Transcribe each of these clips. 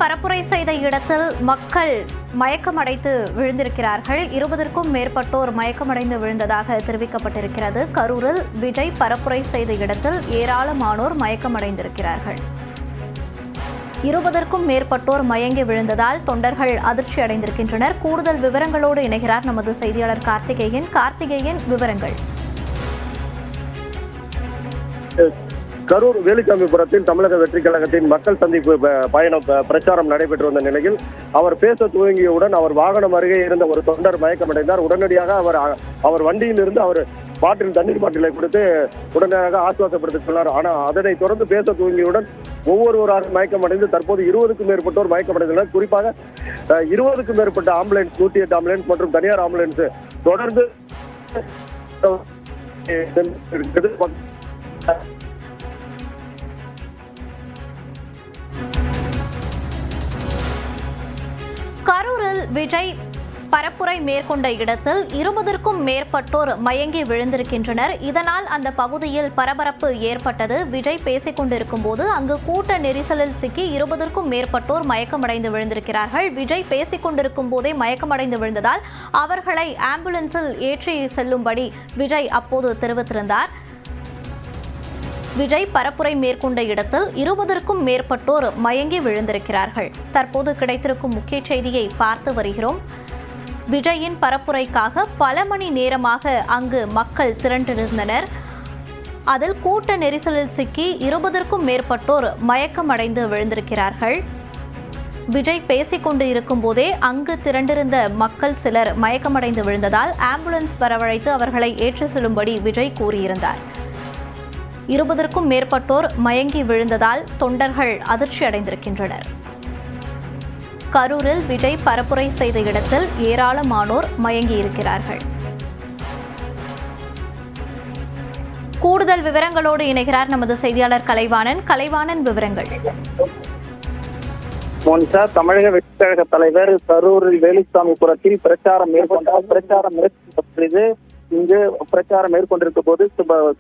பரப்புரை செய்த இடத்தில் மக்கள் மயக்கமடைந்து விழுந்திருக்கிறார்கள். 20க்கும் மேற்பட்டோர் மயக்கமடைந்து விழுந்ததாக தெரிவிக்கப்பட்டிருக்கிறது. கரூரில் விஜய் பரப்புரை செய்த இடத்தில் ஏராளமானோர் மயக்கமடைந்திருக்கிறார்கள். 20க்கும் மேற்பட்டோர் மயங்கி விழுந்ததால் தொண்டர்கள் அதிர்ச்சி அடைந்திருக்கின்றனர். கூடுதல் விவரங்களோடு இணைகிறார் நமது செய்தியாளர் கார்த்திகேயன். விவரங்கள். கரூர் வேலுச்சாமிபுரத்தில் தமிழக வெற்றி கழகத்தின் மக்கள் சந்திப்பு பயணம் பிரச்சாரம் நடைபெற்று வந்த நிலையில் அவர் பேச துவங்கியவுடன் அவர் வாகனம் அருகே இருந்த ஒரு தொண்டர் மயக்கமடைந்தார். உடனடியாக அவர் வண்டியிலிருந்து அவர் தண்ணீர் பாட்டிலை கொடுத்து உடனடியாக ஆசுவாசப்படுத்தி சொன்னார். ஆனால் அதனை தொடர்ந்து பேச துவங்கியவுடன் ஒவ்வொருவராக மயக்கமடைந்து தற்போது 20க்கும் மேற்பட்டோர் மயக்கமடைந்துள்ளனர். குறிப்பாக 20க்கும் மேற்பட்ட ஆம்புலன்ஸ், 108 ஆம்புலன்ஸ் மற்றும் தனியார் ஆம்புலன்ஸ் தொடர்ந்து கரூரில் விஜய் பரப்புரை மேற்கொண்ட இடத்தில் 20க்கும் மேற்பட்டோர் மயங்கி விழுந்திருக்கின்றனர். இதனால் அந்த பகுதியில் பரபரப்பு ஏற்பட்டது. விஜய் பேசிக் கொண்டிருக்கும் போது அங்கு கூட்ட நெரிசலில் சிக்கி 20க்கும் மேற்பட்டோர் மயக்கமடைந்து விழுந்திருக்கிறார்கள். விஜய் பேசிக் கொண்டிருக்கும் போதே மயக்கமடைந்து விழுந்ததால் அவர்களை ஆம்புலன்ஸில் ஏற்றி செல்லும்படி விஜய் அப்போது தெரிவித்திருந்தார். விஜய் பரப்புரை மேற்கொண்ட இடத்தில் 20க்கும் மேற்பட்டோர் மயங்கி விழுந்திருக்கிறார்கள். தற்போது கிடைத்திருக்கும் முக்கிய செய்தியை பார்த்து வருகிறோம். விஜயின் பரப்புரைக்காக பல மணி நேரமாக அங்கு மக்கள் திரண்டிருந்தனர். அதில் கூட்ட நெரிசலில் சிக்கி 20க்கும் மேற்பட்டோர் மயக்கமடைந்து விழுந்திருக்கிறார்கள். விஜய் பேசிக் கொண்டு இருக்கும் போதே அங்கு திரண்டிருந்த மக்கள் சிலர் மயக்கமடைந்து விழுந்ததால் ஆம்புலன்ஸ் வரவழைத்து அவர்களை ஏற்றி செல்லும்படி விஜய் கூறியிருந்தார். 20க்கும் மேற்பட்டோர் மயங்கி விழுந்ததால் தொண்டர்கள் அதிர்ச்சி அடைந்திருக்கின்றனர். கரூரில் விஜய் பரப்புரை செய்த இடத்தில் ஏராளமானோர் மயங்கியிருக்கிறார்கள். கூடுதல் விவரங்களோடு இணைகிறார் நமது செய்தியாளர் கலைவாணன். விவரங்கள். மோனிஷா, தமிழக வெற்றி கழக தலைவர் கரூரில் வேலுச்சாமிபுரத்தில் பிரச்சாரம் மேற்கொண்டு இங்கு பிரச்சாரம் மேற்கொண்டிருக்க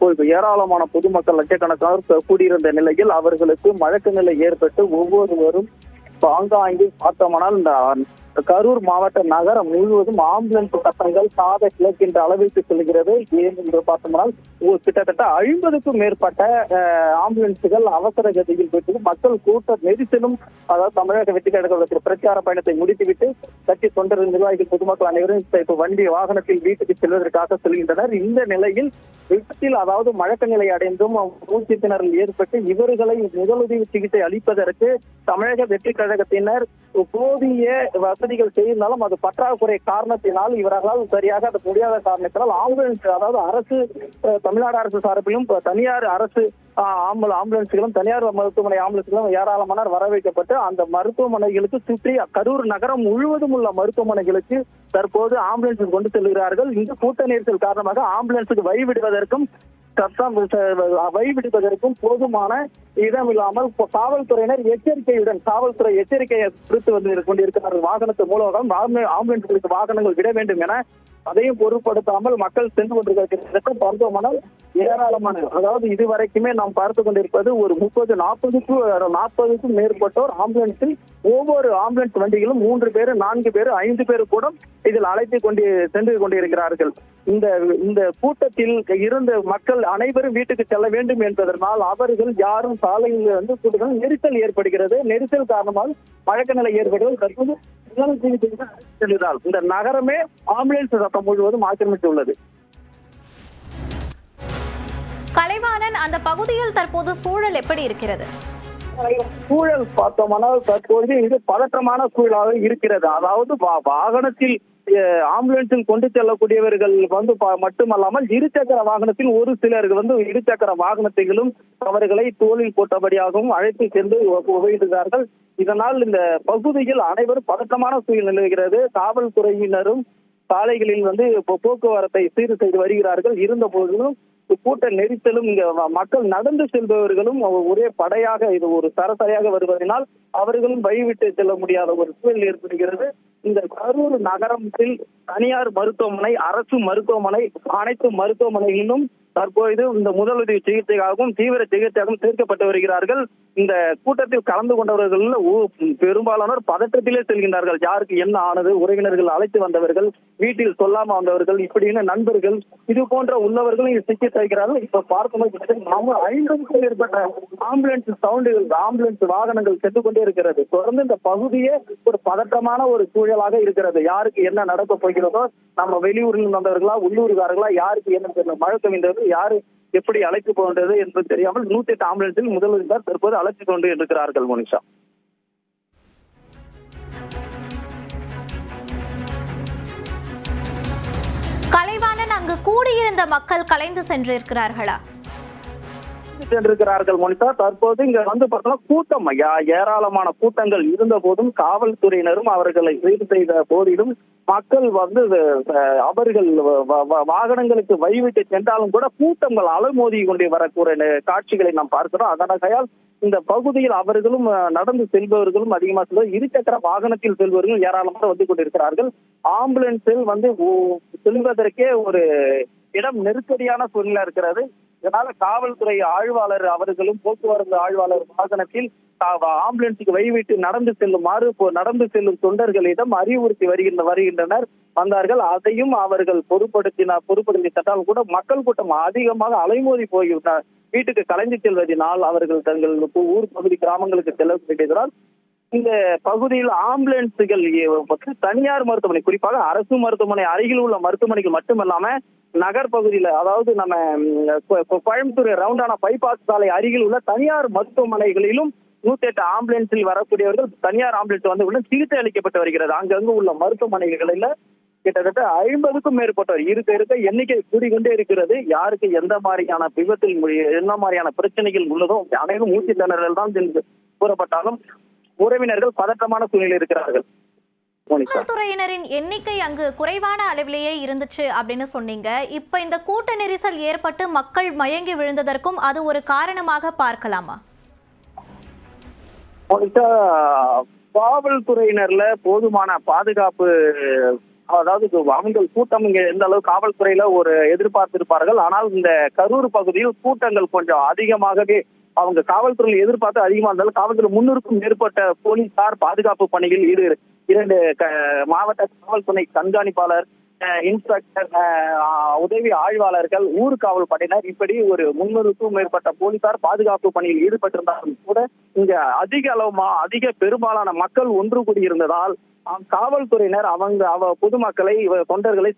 போது ஏராளமான பொதுமக்கள் லட்சக்கணக்கானோர் கூடியிருந்த நிலையில் அவர்களுக்கு மழக்க நிலை ஏற்பட்டு ஒவ்வொருவரும் ஆங்காங்கே பார்த்தோமானால் இந்த கரூர் மாவட்ட நகரம் முழுவதும் ஆம்புலன்ஸ் சத்தங்கள் காத கிழக்கின்ற அளவிற்கு செல்கிறது. ஏன் என்று பார்த்தோம்னால் கிட்டத்தட்ட 50க்கும் மேற்பட்ட ஆம்புலன்ஸுகள் அவசர கதியில் போயிட்டு மக்கள் கூட்ட நெரிசலும், அதாவது தமிழக வெற்றி கழகத்தில் பிரச்சார பயணத்தை முடித்துவிட்டு கட்சி தொண்டர் நிர்வாகிகள் பொதுமக்கள் அனைவரும் இப்ப வாகனத்தில் வீட்டுக்கு செல்வதற்காக செல்கின்றனர். இந்த நிலையில் விபத்தில், அதாவது மழக்க நிலை அடைந்தும் மூச்சு திணறல் ஏற்பட்டு இவர்களை முதலுதவி சிகிச்சை அளிப்பதற்கு தமிழக வெற்றி கழகத்தினர் போதிய வசதிகள் செய்திருந்தாலும் அது பற்றாக்குறை காரணத்தினால் இவர்களால் சரியாக அது முடியாத காரணத்தினால் ஆம்புலன்ஸ், அதாவது அரசு, தமிழ்நாடு அரசு சார்பிலும் தனியார் அரசு ஆம்புலன்ஸ்களும் தனியார் மருத்துவமனை ஆம்புலன்ஸ்களும் ஏராளமானோர் வரவைக்கப்பட்டு அந்த மருத்துவமனைகளுக்கு சுற்றி கரூர் நகரம் முழுவதும் உள்ள மருத்துவமனைகளுக்கு தற்போது ஆம்புலன்ஸ் கொண்டு செல்கிறார்கள். இந்த கூட்ட நெரிசல் காரணமாக ஆம்புலன்ஸுக்கு வழிவிடுவதற்கும் போதுமான இடம் இல்லாமல் காவல்துறையினர் காவல்துறை எச்சரிக்கையை கொடுத்து வந்து கொண்டிருக்கிறார்கள். வாகனத்து மூலம் ஆம்புலன்ஸ்களுக்கு வாகனங்கள் விட வேண்டும் என அதையும் பொருட்படுத்தாமல் மக்கள் சென்று கொண்டிருக்கிறது. மருத்துவமனை ஏராளமான, அதாவது இதுவரைக்குமே நாம் பார்த்து கொண்டிருப்பது ஒரு 30-40க்கும் மேற்பட்டோர் ஆம்புலன்ஸில், ஒவ்வொரு ஆம்புலன்ஸ் வண்டிகளும் 3 பேர், 4 பேர், 5 பேர் கூட இதில் அழைத்து சென்று கொண்டிருக்கிறார்கள். இந்த கூட்டத்தில் இருந்த மக்கள் அனைவரும் வீட்டுக்கு செல்ல வேண்டும் என்பதனால் அவர்கள் யாரும் சாலையில் வந்து கூட்டத்தில் நெரிசல் ஏற்படுகிறது. நெரிசல் காரணமாக மழக்க நிலை ஏற்படுவது தற்போது இந்த நகரமே ஆம்புலன்ஸ் சத்தம் முழுவதும் ஆக்கிரமித்துள்ளது. கலைவாணன், அந்த பகுதியில் தற்போது சூழல் எப்படி இருக்கிறது? சூழல் பார்த்தோம்னால் தற்போது இது பதற்றமான சூழலாக இருக்கிறது. அதாவது வாகனத்தில் ஆம்புலன்ஸில் கொண்டு செல்லக்கூடியவர்கள் வந்து மட்டுமல்லாமல் இருசக்கர வாகனத்தில் ஒரு சிலர்கள் வந்து இருசக்கர வாகனத்திலும் அவர்களை தோளில் போட்டபடியாகவும் அழைத்து சென்று உபயோகிக்கிறார்கள். இதனால் இந்த பகுதியில் அனைவரும் பதற்றமான சூழல் நிலவுகிறது. காவல்துறையினரும் சாலைகளில் வந்து போக்குவரத்தை சீர் செய்து வருகிறார்கள். இருந்த போதிலும் கூட்ட நெரிசலும் இங்க மக்கள் நடந்து செல்பவர்களும் ஒரே படையாக இது ஒரு சரசரையாக வருவதனால் அவர்களும் வழிவிட்டு செல்ல முடியாத ஒரு சூழல் ஏற்படுகிறது. இந்த கரூர் நகரத்தில் தனியார் மருத்துவமனை, அரசு மருத்துவமனை, அனைத்து மருத்துவமனைகளிலும் தற்போது இந்த முதலுதவி சிகிச்சைக்காகவும் தீவிர சிகிச்சையாகவும் சேர்க்கப்பட்டு வருகிறார்கள். இந்த கூட்டத்தில் கலந்து கொண்டவர்கள் பெரும்பாலானோர் பதற்றத்திலே செல்கின்றார்கள். யாருக்கு என்ன ஆனது, உறவினர்கள் அழைத்து வந்தவர்கள், வீட்டில் சொல்லாம வந்தவர்கள், இப்படின்னு நண்பர்கள் இது போன்ற உள்ளவர்களும் சிகிச்சை அளிக்கிறார்கள். இப்ப பார்க்கும்போது 50க்கும் மேற்பட்ட ஆம்புலன்ஸ் வாகனங்கள் சென்று கொண்டே இருக்கிறது. தொடர்ந்து இந்த பகுதியே ஒரு பதற்றமான ஒரு சூழலாக இருக்கிறது. யாருக்கு என்ன நடக்க போகிறதோ, நம்ம வெளியூரில் வந்தவர்களா, உள்ளூர்காரர்களா, யாருக்கு என்ன தெரியல, மழை கவிந்தவர்கள் யாரு எப்படி அழைத்து போகின்றது என்பது தெரியாமல் 108 ஆம்புலன்ஸில் முதல்வர் தற்போது அழைத்து கொண்டு இருக்கிறார்கள். மோனிஷா, கலைவாணன், அங்கு கூடியிருந்த மக்கள் கலைந்து சென்றிருக்கிறார்களா? சென்றிருக்கிறார்கள். மோனிஷா, தற்போது இங்க வந்து பார்த்தோம்னா கூட்டம் ஏராளமான கூட்டங்கள் இருந்த போதும் காவல்துறையினரும் அவர்களை கைது செய்த போதிலும் மக்கள் வந்து அவர்கள் வாகனங்களுக்கு வழிவிட்டு சென்றாலும் கூட கூட்டங்கள் அலைமோதி கொண்டே வரக்கூடிய காட்சிகளை நாம் பார்க்கிறோம். அதனால் இந்த பகுதியில் அவர்களும் நடந்து செல்பவர்களும் அதிகமாக செல்வது, இருசக்கர வாகனத்தில் செல்பவர்கள் ஏராளமாக வந்து கொண்டிருக்கிறார்கள். ஆம்புலன்ஸில் வந்து செல்வதற்கே ஒரு இடம் நெருக்கடியான சூழ்நிலை இருக்கிறது. இதனால காவல்துறை ஆய்வாளர் அவர்களும் போக்குவரத்து ஆய்வாளர் வாகனத்தில் ஆம்புலன்ஸுக்கு வழிவிட்டு நடந்து செல்லும் தொண்டர்களிடம் அறிவுறுத்தி வருகின்றனர் வந்தார்கள். அதையும் அவர்கள் பொறுப்படுத்தி சென்றால் கூட மக்கள் கூட்டம் அதிகமாக அலைமோதி போய்விட்டார். வீட்டுக்கு கலைந்து செல்வதனால் அவர்கள் தங்கள் ஊர் பகுதி கிராமங்களுக்கு செல்ல வேண்டியதால் இந்த பகுதியில் ஆம்புலன்ஸுகள் தனியார் மருத்துவமனை, குறிப்பாக அரசு மருத்துவமனை அருகில் உள்ள மருத்துவமனைகள் மட்டுமல்லாம நகர் பகுதியில, அதாவது நம்ம கோயம்புத்தூர் ரவுண்டான பைபாஸ் சாலை அருகில் உள்ள தனியார் மருத்துவமனைகளிலும் 108 ஆம்புலன்ஸில் வரக்கூடியவர்கள் தனியார் ஆம்புலன்ஸ் வந்து சிகிச்சை அளிக்கப்பட்டு வருகிறது. அங்கங்கு உள்ள மருத்துவமனைகளில் கிட்டத்தட்ட 50க்கும் மேற்பட்டவர் இருக்க எண்ணிக்கை கூடிக்கொண்டே இருக்கிறது. யாருக்கு எந்த மாதிரியான விபத்தில் என்ன மாதிரியான பிரச்சனைகள் உள்ளதோ அனைவரும் மூச்சு திணறல் தான் கூறப்பட்டாலும் உறவினர்கள் பதற்றமான சூழ்நிலை இருக்கிறார்கள். காவல்துறையினரின் எண்ணிக்கை அங்கு குறைவான அளவிலேயே இருந்துச்சு அப்படின்னு சொன்னீங்க. இப்ப இந்த கூட்ட நெரிசல் ஏற்பட்டு மக்கள் மயங்கி விழுந்ததற்கும் அது ஒரு காரணமாக பார்க்கலாமா? காவல்துறையினர்ல போதுமான பாதுகாப்பு, அதாவது அவங்க கூட்டம் இங்க எந்த அளவு காவல்துறையில ஒரு எதிர்பார்த்திருப்பார்கள். ஆனால் இந்த கரூர் பகுதியில் கூட்டங்கள் கொஞ்சம் அதிகமாகவே அவங்க காவல்துறையில் எதிர்பார்த்து அதிகமா இருந்தாலும் காவல்துறை 300க்கும் மேற்பட்ட போலீசார் பாதுகாப்பு பணியில் 2 மாவட்ட காவல்துறை கண்காணிப்பாளர், இன்ஸ்பெக்டர், உதவி ஆய்வாளர்கள், ஊர் காவல் படையினர், இப்படி ஒரு 300க்கும் மேற்பட்ட போலீசார் பாதுகாப்பு பணியில் ஈடுபட்டிருந்தாலும் கூட இங்க அதிக பெரும்பாலான மக்கள் ஒன்று கூடியிருந்ததால் காவல்துறையினர் பொதுமக்களை, தொண்டர்களை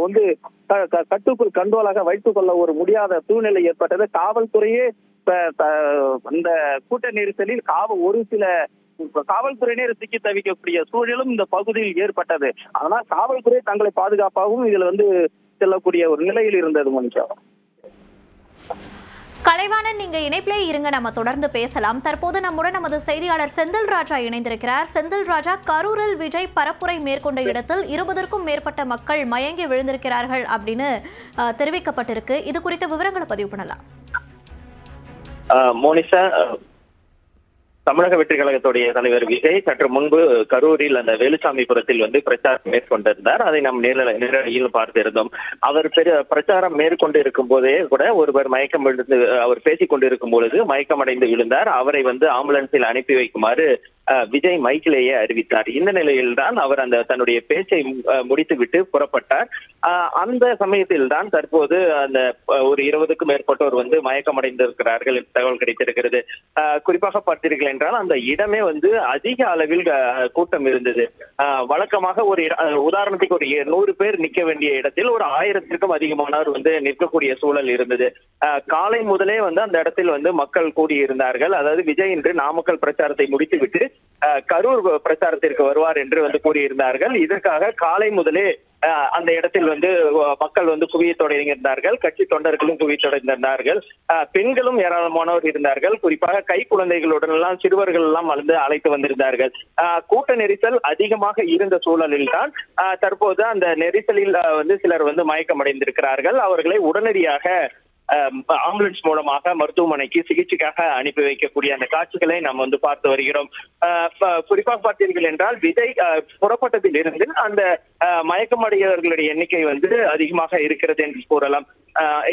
வந்து கட்டுக்குள் கண்ட்ரோலாக வைத்துக் கொள்ள ஒரு முடியாத சூழ்நிலை ஏற்பட்டது. காவல்துறையே இந்த கூட்ட நெரிசலில் ஒரு சில காவல்துறையினர் சிக்கி தவிக்கக்கூடிய சூழலும் இந்த பகுதியில் ஏற்பட்டது. அதனால் காவல்துறை தங்களை பாதுகாப்பாகவும் இதுல வந்து செல்லக்கூடிய ஒரு நிலையில் இருந்தது. மனுஷா, கலைவாணன், நீங்க இணைப்பிலே இருங்க, நம்ம தொடர்ந்து பேசலாம். தற்போது நம்முடன் நமது செய்தியாளர் செந்தில் ராஜா இணைந்திருக்கிறார். செந்தில் ராஜா, கரூரில் விஜய் பரப்புரை மேற்கொண்ட இடத்தில் 20க்கும் மேற்பட்ட மக்கள் மயங்கி விழுந்திருக்கிறார்கள் அப்படின்னு தெரிவிக்கப்பட்டிருக்கு. இது குறித்த விவரங்களை பதிவு பண்ணலாம். மோனிஷா, தமிழக வெற்றி கழகத்துடைய தலைவர் விஜய் சற்று முன்பு கரூரில் அந்த வேலுசாமிபுரத்தில் வந்து பிரச்சாரம் மேற்கொண்டிருந்தார். அதை நாம் நேரடியில் பார்த்திருந்தோம். அவர் பிரச்சாரம் மேற்கொண்டு இருக்கும் போதே கூட ஒருவர் மயக்கம் விழுந்து, அவர் பேசிக் கொண்டிருக்கும் பொழுது மயக்கமடைந்து விழுந்தார். அவரை வந்து ஆம்புலன்ஸில் அனுப்பி வைக்குமாறு விஜய் மைக்கிலேயே அறிவித்தார். இந்த நிலையில் தான் அவர் தன்னுடைய பேச்சை முடித்துவிட்டு புறப்பட்டார். அந்த சமயத்தில் தான் தற்போது அந்த ஒரு 20க்கும் மேற்பட்டோர் வந்து மயக்கமடைந்திருக்கிறார்கள் என்று தகவல் கிடைத்திருக்கிறது. குறிப்பாக பார்த்தீர்கள் என்றால் அந்த இடமே வந்து அதிக அளவில் கூட்டம் இருந்தது. வழக்கமாக உதாரணத்துக்கு ஒரு 100 பேர் நிற்க வேண்டிய இடத்தில் ஒரு 1000க்கும் அதிகமானவர் வந்து நிற்கக்கூடிய சூழல் இருந்தது. காலை முதலே வந்து அந்த இடத்தில் வந்து மக்கள் கூடியிருந்தார்கள். அதாவது விஜய் இன்று நாமக்கல் பிரச்சாரத்தை முடித்துவிட்டு கரூர் பிரச்சாரத்திற்கு வருவார் என்று வந்து கூறியிருந்தார்கள். இதற்காக காலை முதலே அந்த இடத்தில் வந்து மக்கள் வந்து குவிய தொடங்கியிருந்தார்கள். கட்சி தொண்டர்களும் குவிய தொடங்கியிருந்தார்கள். பெண்களும் ஏராளமானோர் இருந்தார்கள். குறிப்பாக கை குழந்தைகளுடன் எல்லாம் சிறுவர்கள் எல்லாம் வந்து அழைத்து வந்திருந்தார்கள். கூட்ட நெரிசல் அதிகமாக இருந்த சூழலில் தான் தற்போது அந்த நெரிசலில் வந்து சிலர் வந்து மயக்கமடைந்திருக்கிறார்கள். அவர்களை உடனடியாக ஆம்புலன்ஸ் மூலமாக மருத்துவமனைக்கு சிகிச்சைக்காக அனுப்பி வைக்கக்கூடிய அந்த காட்சிகளை நாம் வந்து பார்த்து வருகிறோம். குறிப்பாக பார்த்தீர்கள் என்றால் விஜய் புறப்பட்டதில் இருந்து அந்த மயக்கமடையவர்களுடைய எண்ணிக்கை வந்து அதிகமாக இருக்கிறது என்று கூறலாம்.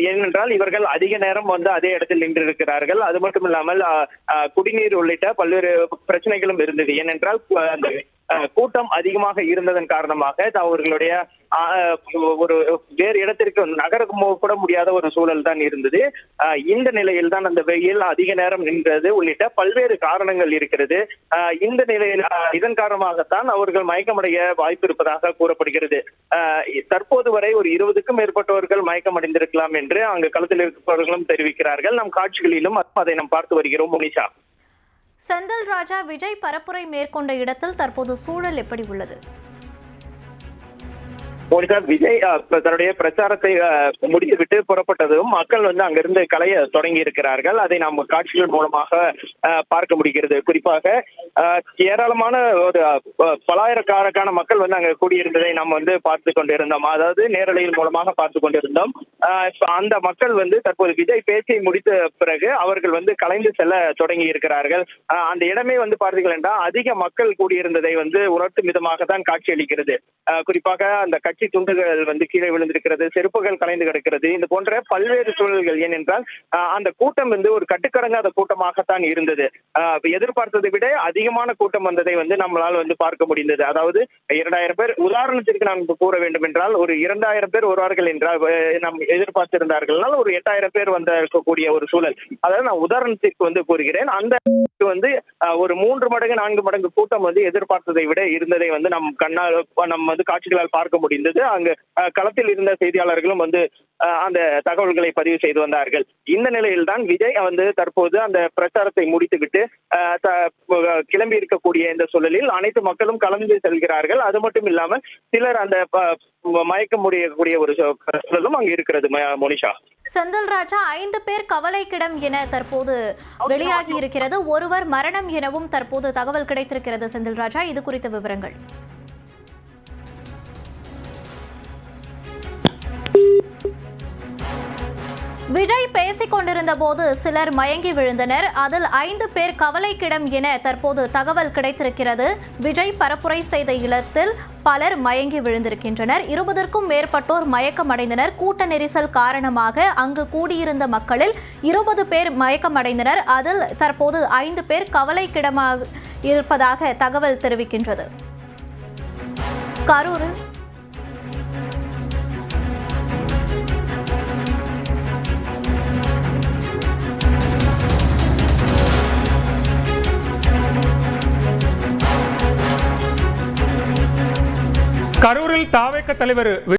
ஏனென்றால் இவர்கள் அதிக நேரம் வந்து அதே இடத்தில் நின்றிருக்கிறார்கள். அது மட்டும் இல்லாமல் குடிநீர் உள்ளிட்ட பல்வேறு பிரச்சனைகளும் இருந்தது. ஏனென்றால் அந்த கூட்டம் அதிகமாக இருந்ததன் காரணமாக அவர்களுடைய ஒரு வேறு இடத்திற்கு நகர கூட முடியாத ஒரு சூழல் தான் இருந்தது. இந்த நிலையில் தான் அந்த வெயில் அதிக நேரம் நின்றது உள்ளிட்ட பல்வேறு காரணங்கள் இருக்கிறது. இந்த நிலையில் இதன் காரணமாகத்தான் அவர்கள் மயக்கமடைய வாய்ப்பு இருப்பதாக கூறப்படுகிறது. தற்போது வரை ஒரு 20க்கும் மேற்பட்டவர்கள் மயக்கமடைந்திருக்கலாம் என்று அங்கு களத்தில் இருப்பவர்களும் தெரிவிக்கிறார்கள். நம் காட்சிகளிலும் அதை நாம் பார்த்து வருகிறோம். முனிஷா, செந்தில் ராஜா, விஜய் பரப்புரை மேற்கொண்ட இடத்தில் தற்போது சூழல் எப்படி உள்ளது? விஜய் தன்னுடைய பிரச்சாரத்தை முடித்துவிட்டு புறப்பட்டதும் மக்கள் வந்து அங்கிருந்து கலைய தொடங்கி இருக்கிறார்கள். அதை நாம் காட்சிகள் மூலமாக பார்க்க முடிகிறது. குறிப்பாக ஏராளமான ஒரு பலாயிரக்கணக்கான மக்கள் வந்து அங்க கூடியிருந்ததை நாம் வந்து பார்த்து கொண்டிருந்தோம். அதாவது நேரலையில் மூலமாக பார்த்து கொண்டிருந்தோம். அந்த மக்கள் வந்து தற்போது விஜய் பேச்சை முடித்த பிறகு அவர்கள் வந்து கலைந்து செல்ல தொடங்கி இருக்கிறார்கள். அந்த இடமே வந்து பார்த்தீர்கள் என்றால் அதிக மக்கள் கூடியிருந்ததை வந்து உணர்த்தும் விதமாக தான் காட்சி அளிக்கிறது. குறிப்பாக அந்த கட்சி துண்டுகள் வந்து கீழே விழுந்திருக்கிறது, செருப்புகள் கலைந்து கிடக்கிறது, இது போன்ற பல்வேறு சூழல்கள். ஏனென்றால் அந்த கூட்டம் வந்து ஒரு கட்டுக்கடங்காத கூட்டமாகத்தான் இருந்தது. எதிர்பார்த்ததை விட அதிகமான கூட்டம் வந்ததை வந்து நம்மளால் வந்து பார்க்க முடிந்தது. அதாவது 2000 பேர், உதாரணத்திற்கு நான் கூற வேண்டும் என்றால் ஒரு 2000 பேர் வருவார்கள் என்றால் நாம் எதிர்பார்த்திருந்தார்கள், ஒரு 8000 பேர் வந்து இருக்கக்கூடிய ஒரு சூழல். அதாவது நான் உதாரணத்திற்கு வந்து கூறுகிறேன். அந்த வந்து ஒரு 3 மடங்கு 4 மடங்கு கூட்டம் வந்து எதிர்பார்த்ததை விட இருந்ததை வந்து நம்ம வந்து காட்சிகளால் பார்க்க முடிந்தது. அங்கு களத்தில் இருந்த செய்தியாளர்களும் வந்து அந்த தகவல்களை பதிவு செய்து வந்தார்கள். இந்த நிலையில் தான் விஜய் வந்து தற்போது அந்த பிரச்சாரத்தை முடித்துவிட்டு கிளம்பி இருக்கக்கூடிய இந்த சூழலில் அனைத்து மக்களும் கலந்து செல்கிறார்கள். அது மட்டும் இல்லாமல் சிலர் அந்த மயக்க முடியக்கூடிய ஒரு சூழலும் அங்கு இருக்கிறது. மோனிஷா, செந்தில் ராஜா, 5 பேர் கவலைக்கிடம் என தற்போது வெளியாகி இருக்கிறது. ஒருவர் மரணம் எனவும் தற்போது தகவல் கிடைத்திருக்கிறது. செந்தில் ராஜா, இது குறித்த விவரங்கள்? விஜய் பேசிக் கொண்டிருந்த போது சிலர் மயங்கி விழுந்தனர். அதில் 5 பேர் கவலைக்கிடம் என தற்போது தகவல் கிடைத்திருக்கிறது. விஜய் பரப்புரை செய்த இடத்தில் பலர் மயங்கி விழுந்திருக்கின்றனர். 20க்கும் மேற்பட்டோர் மயக்கமடைந்தனர். கூட்ட நெரிசல் காரணமாக அங்கு கூடியிருந்த மக்களில் 20 பேர் மயக்கமடைந்தனர். அதில் தற்போது 5 பேர் கவலைக்கிடமாக இருப்பதாக தகவல் தெரிவிக்கின்றது. கரூரில் கரூரில் தாவேக தலைவர்